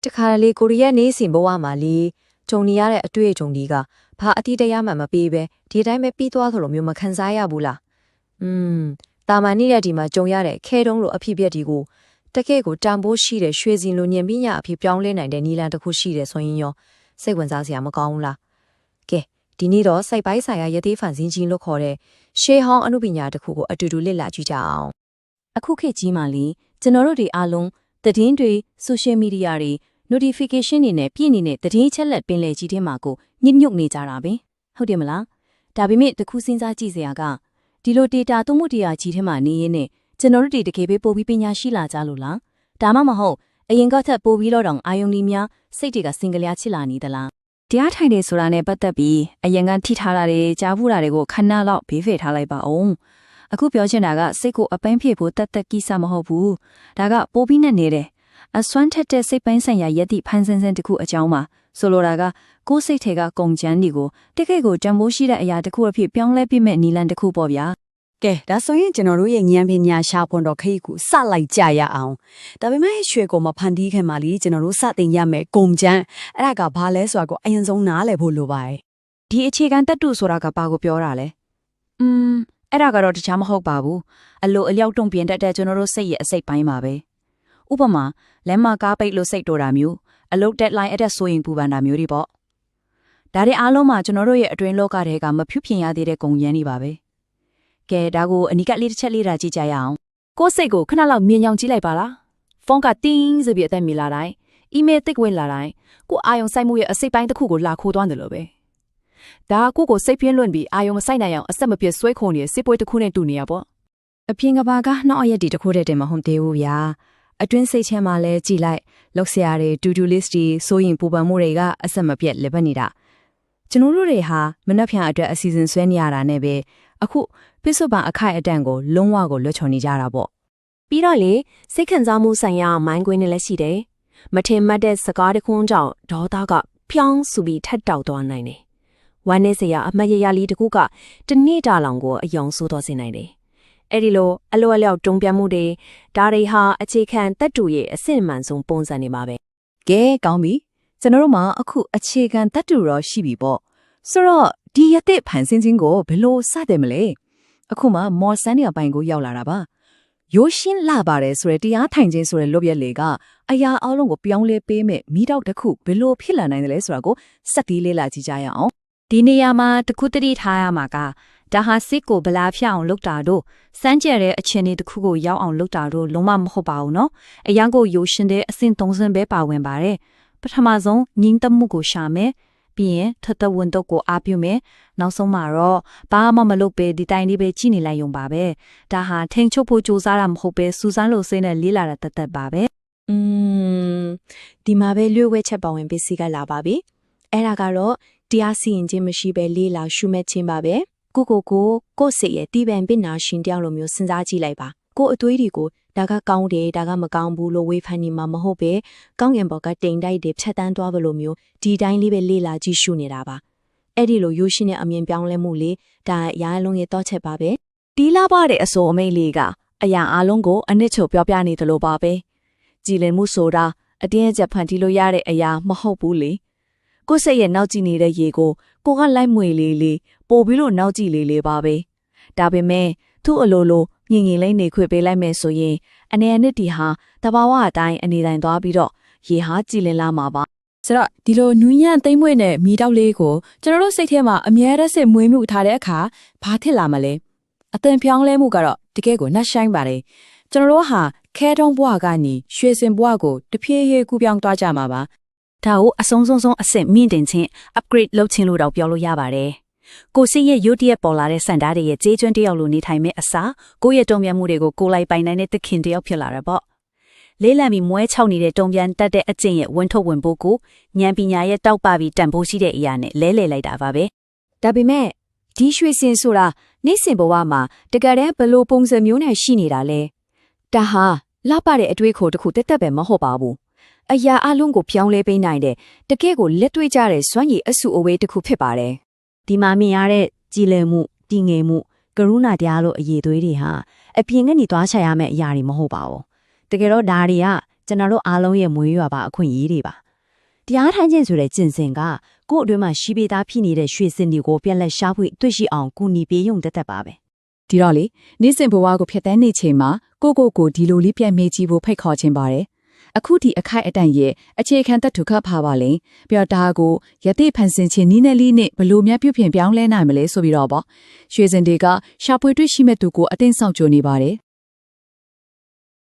တခါလေကိုရီးယားနေစင်ဘဝမှာလေဂျုံနေရတဲ့အတွေ့အကြုံတွေကဘာအတိတရားမှမပေးပဲဒီတိုင်းပဲပြီးသွားသလိုမျိုးမခံစားရဘူးလားတာမန်နေတဲ့ဒီမှာကြုံရတဲ့ခဲတုံးလိုအဖြစ်ပြက်ဒီကိုတကယ့်ကိုတန်ဖိုးရှိတဲ့ရွှေစင်လိုညင်ပညာအဖြစ်ပြောင်းလဲနိုင်တဲ့နီလန်တစ်ခုရှိတယ်ဆိုရင်ရောစိတ်ဝင်စားစရာမကောင်းဘူးလားကဲဒီနေ့တော့စိုက်ပိုင်းဆိုင်ရာရသေးဖန်စင်းကြီးလို့ခေါ်တဲ့ရှေးဟောင်းအမှုပညာတစ်ခုကိုအတူတူလေ့လာကြည့်ကြအောင်အခုခေတ်ကြီးမှာလေကျွန်တော်တို့တွေအားလုံးသတင်းတွေ social media တွေ notification တွေနဲ့ပြည့်နေတဲ့သတင်းချက်လက်ပင်လယ်ကြီးထဲမှာကိုညှစ်ညွတ်နေကြတာပဲဟုတ်တယ်မလားဒါပေမဲ့တခုစဉ်းစားကြည့်စရာကဒီလို data သုံးမှုတရားကြီးထဲမှာနေရင်းနဲ့ကျွန်တော်တို့တွေတကယ်ပဲပို့ပြီးပညာရှိလာကြလို့လားဒါမှမဟုတ်အရင်ကထပ်ပို့ပြီးတော့တောင်အာယုန်ဒီများစိတ်တွေကစင်ကလေးချစ်လာနေသလားတရားထိုင်နေဆိုတာနဲ့ပတ်သက်ပြီးအရင်ကထိထားတာတွေကြားဖူးတာတွေကိုခဏလောက်ဘေးဖယ်ထားလိုက်ပါအောင်အခုပြောချင်တာကစိတ်ကိုအပန်းဖြေဖို့တတ်ကိစ္စမဟုတ်ဘူးဒါကပိုးပြီးနဲ့နေတယ်အစွမ်းထက်တဲ့စိတ်ပိုင်းဆိုင်ရာယက်တိဖန်ဆန်းဆန်းတစ်ခုအကြောင်းပါဆိုလိုတာကကိုယ်စိတ်ထဲကကုန်ချမ်းတွေကိုတကယ့်ကိုတန်ဖိုးရှိတဲ့အရာတစ်ခုအဖြစ်ပြောင်းလဲပြမဲ့နီလန်တစ်ခုပေါ့ဗျာကဲဒါဆိုရင်ကျွန်တော်တို့ရဲ့ဉာဏ်ပညာရှာဖွန်တော်ခိတ်ကိုစလိုက်ကြရအောင်ဒါပေမဲ့ရွှေကိုမဖန်တီးခင်မှာလीကျွန်တော်တို့စတင်ရမယ်ကုန်ချမ်းအဲ့ဒါကဘာလဲဆိုတာကိုအရင်ဆုံးနားလည်ဖို့လိုပါတယ်ဒီအခြေခံတတ်တူဆိုတာကဘာကိုပြောတာလဲအဲ့ဒါကတော့တခြားမဟုတ်ပါဘူးအလိုအလျောက်တုံ့ပြန်တတ်တဲ့ကျွန်တော်တို့စိတ်ရဲ့အစိတ်ပိုင်းပါပဲဥပမာလက်မကားပိတ်လို့စိတ်တော်တာမျိုးအလုတ် deadline အတက်ဆိုရင်ပူပန်တာမျိုးတွေပေါ့ဒါတွေအားလုံးမှာကျွန်တော်တို့ရဲ့အတွင်းလောကထဲကမဖြူဖြင်ရသေးတဲ့ဂုဏ်ရမ်းတွေပါပဲကဲဒါကိုအနိကလေးတစ်ချက်လေးတာကြည့်ကြရအောင်ကိုယ်စိတ်ကိုခဏလောက်မြင်အောင်ကြည့်လိုက်ပါလားဖုန်းကတင်းဆိုပြီးအသက်မြည်လာတိုင်း email တစ်ဝင်လာတိုင်းကိုအာယုံစိုက်မှုရဲ့အစိတ်ပိုင်းတစ်ခုကိုလာခိုးသွားတယ်လို့ပဲဒါကိုစိတ်ပြင်းလွန့်ပြီးအာယုံမဆိုင်နိုင်အောင်အဆက်မပြတ်ဆွဲခုံနေတဲ့စစ်ပွဲတစ်ခုနဲ့တူနေရပေါ့အပြင်ကဘာကနှောက်အရက်ဒီတစ်ခုတည်းတင်မဟုတ်သေးဘူးဗျာအတွင်းစိတ်ထဲမှာလဲကြည်လိုက်လောက်ဆရာတွေ to-do list တွေစိုးရင်ပူပန်မှုတွေကအဆက်မပြတ်လက်ပတ်နေတာကျွန်တော်တို့တွေဟာမနှက်ဖြန်အတွက်အစီအစဉ်ဆွဲနေရတာနဲ့ပဲအခုပစ္စုပန်အခိုက်အတန့်ကိုလုံးဝကိုလွတ်ချော်နေကြတာပေါ့ပြီးတော့လေစိတ်ခံစားမှုဆိုင်ရာမိုင်းကွင်းနဲ့လည်းရှိတယ်မထင်မှတ်တဲ့စကားတခွန်းကြောင့်ဒေါသကဖြောင်းဆူပြီးထက်တောက်သွားနိုင်တယ်ဝမ်းနဲ့စရာအမတ်ရရလေးတခုကတနေ့တာလောင်ကိုအယောင်ဆိုးသွားစေနိုင်တယ်အဲ့ဒီလိုအလိုအလျောက်တုံ့ပြန်မှုတွေဒါတွေဟာအခြေခံတက်တူရဲ့အစစ်အမှန်ဆုံးပုံစံတွေပါပဲကဲကောင်းပြီကျွန်တော်တို့မှာအခုအခြေခံတက်တူတော့ရှိပြီပေါ့ဆိုတော့ဒီရတဲ့ဖန်ဆင်းခြင်းကိုဘယ်လိုစတယ်မလဲအခုမှမော်ဆန်ရပိုင်ကိုရောက်လာတာပါရိုးရှင်းလာပါတယ်ဆိုရယ်တရားထိုင်ခြင်းဆိုရယ်လုပ်ရက်လေကအရာအလုံးကိုပြောင်းလဲပေးမဲ့မိတော့တစ်ခုဘယ်လိုဖြစ်လာနိုင်တယ်လဲဆိုတာကိုစက်တီးလေးလာကြည့်ကြရအောင်ဒီနေရာမှာတခုတတိထားရမှာကဒါဟာစစ်ကိုဗလာဖျက်အောင်လုပ်တာတို့စမ်းကြဲတဲ့အခြေအနေတစ်ခုကိုရောက်အောင်လုပ်တာတို့လုံးဝမဟုတ်ပါဘူးเนาะအရန်ကိုရိုးရှင်းတဲ့အဆင့်30ပဲပါဝင်ပါတယ်ပထမဆုံးငင်းတမှုကိုရှာမယ်ပြီးရင်ထထဝန်တော့ကိုအားပြုမယ်နောက်ဆုံးမှာတော့ဘာမှမလုပ်ပဲဒီတိုင်းလေးပဲကြည့်နေလိုက်ရုံပါပဲဒါဟာထိန်ချုပ်ဖို့ကြိုးစားတာမဟုတ်ပဲစူးစမ်းလို့စိနဲ့လေးလာတာတသက်ပါပဲဒီမှာပဲလျှို့ဝှက်ချက်ပါဝင်ပစ္စည်းကလာပါပြီအဲ့ဒါကတော့တရားစီရင်ခြင်းမရှိပဲလေးလာရှုမဲ့ခြင်းပါပဲကိုစိတ်ရဲ့တီးပန်ပင်နာရှင်တယောက်လိုမျိုးစဉ်းစားကြည့်လိုက်ပါကိုအသွေးတွေကိုဒါကကောင်းတယ်ဒါကမကောင်းဘူးလို့ဝေဖန်နေမှာမဟုတ်ပဲကောင်းကင်ဘော်ကတိမ်တိုက်တွေဖြတ်တန်းသွားဘလို့မျိုးဒီတိုင်းလေးပဲလေးလာကြည့်ရှုနေတာပါအဲ့ဒီလိုရိုးရှင်းတဲ့အမြင်ပြောင်းလဲမှုလေးဒါရာလုံးရဲ့တော့ချက်ပါပဲတီးလာပါတဲ့အစိုးအမိတ်လေးကအရာအလုံးကိုအနစ်ချုပ်ပြောပြနေသလိုပါပဲကြည်လင်မှုဆိုတာအတင်းအကျပ်ဖန်တီးလို့ရတဲ့အရာမဟုတ်ဘူးလေကိုယ်စိတ်ရဲ့နောက်ကြည့်နေတဲ့ရေကိုကလိုက်မွေလေးပို့ပြီးလို့နောက်ကြည့်လေးပါပဲဒါပေမဲ့သူ့အလိုလိုညင်ရင်လေးနေခွေပေးလိုက်မယ်ဆိုရင်အနေအနစ်တီဟာတဘာဝအတိုင်းအနေတိုင်းသွားပြီးတော့ရေဟာကြည်လင်လာမှာပါဆိုတော့ဒီလိုနူးညံ့သိမ့်မွေ့နဲ့မီးတောက်လေးကိုကျွန်တော်တို့စိတ်ထဲမှာအမြဲတမ်းစစ်မွေးမှုထားတဲ့အခါဘာဖြစ်လာမလဲအသင်ပြောင်းလဲမှုကတော့တကယ်ကိုနှက်ဆိုင်ပါတယ်ကျွန်တော်တို့ဟာခဲတုံးဘွားကနေရွှေစင်ဘွားကိုတဖြည်းဖြည်းကူးပြောင်းသွားကြမှာပါဒါကိုအဆုံးဆုံးအဆင့်မြင့်တင်ခြင်း upgrade လုပ်ခြင်းလို့တော့ပြောလို့ရပါတယ်ကိုစိရဲ့ရုတ်တရက်ပေါ်လာတဲ့စံဓာတ်တွေရဲ့ကြေးကျွန်းတယောက်လိုနေထိုင်မဲ့အစားကိုရဲ့တုံ့ပြန်မှုတွေကိုကိုလိုက်ပိုင်နိုင်တဲ့တခင်တယောက်ဖြစ်လာတာပေါ့လေးလံပြီးမွဲချောက်နေတဲ့တုံ့ပြန်တတ်တဲ့အကျင့်ရဲ့ဝင်ထုတ်ဝင်ပို့ကိုဉာဏ်ပညာရဲ့တောက်ပပြီးတန်ဖိုးရှိတဲ့အရာနဲ့လဲလှယ်လိုက်တာပါပဲဒါပေမဲ့ဒီရွှေစင်ဆိုတာနေ့စဉ်ဘဝမှာတကယ်တမ်းဘလို့ပုံစံမျိုးနဲ့ရှိနေတာလဲဒါဟာလှပတဲ့အတွေးခေါ်တစ်ခုတက်ပဲမဟုတ်ပါဘူးအရာအလုံးကိုပြောင်းလဲပေးနိုင်တဲ့တကယ့်ကိုလက်တွေ့ကြတဲ့စွမ်းရည်အစုအဝေးတစ်ခုဖြစ်ပါတယ်ဒီမှာမြင်ရတဲ့ကြည်လင်မှုတည်ငြိမ်မှုကရုဏာတရားလိုအရေးသွေးတွေဟာအပြင်ကနေသွားချရမယ့်အရာတွေမဟုတ်ပါဘူးတကယ်တော့ဒါတွေက ကျွန်တော်တို့အားလုံးရဲ့မွေးရွာပါအခွင့်အရေးတွေပါတရားထိုင်ခြင်းဆိုတဲ့ကျင့်စဉ်ကကို့အတွင်းမှာရှိပေးသားဖြစ်နေတဲ့ရွှေစင်တွေကိုပြက်လက်ရှားဖွေတွေ့ရှိအောင်ကူညီပေးရုံတသက်ပါပဲ ဒီတော့လေနေ့စဉ်ဘဝကိုဖြတ်တန်းနေချိန်မှာကိုဒီလိုလေးပြန်မေးကြည့်ဖို့ဖိတ်ခေါ်ခြင်းပါတယ်အခုဒီအခိုက်အတန့်ရဲ့အခြေခံသက်ထုခတ်ဖာပါလေပြီးတော့ဒါကိုယသိဖန်ဆင်ခြင်းနီးနဲ့လေးနဲ့ဘလို့များပြုပြင်ပြောင်းလဲနိုင်မလဲဆိုပြီးတော့ပေါ့ရွှေစင်တွေကရှာဖွေတွေ့ရှိမဲ့သူကိုအသိစောင့်ကြိုနေပါတယ်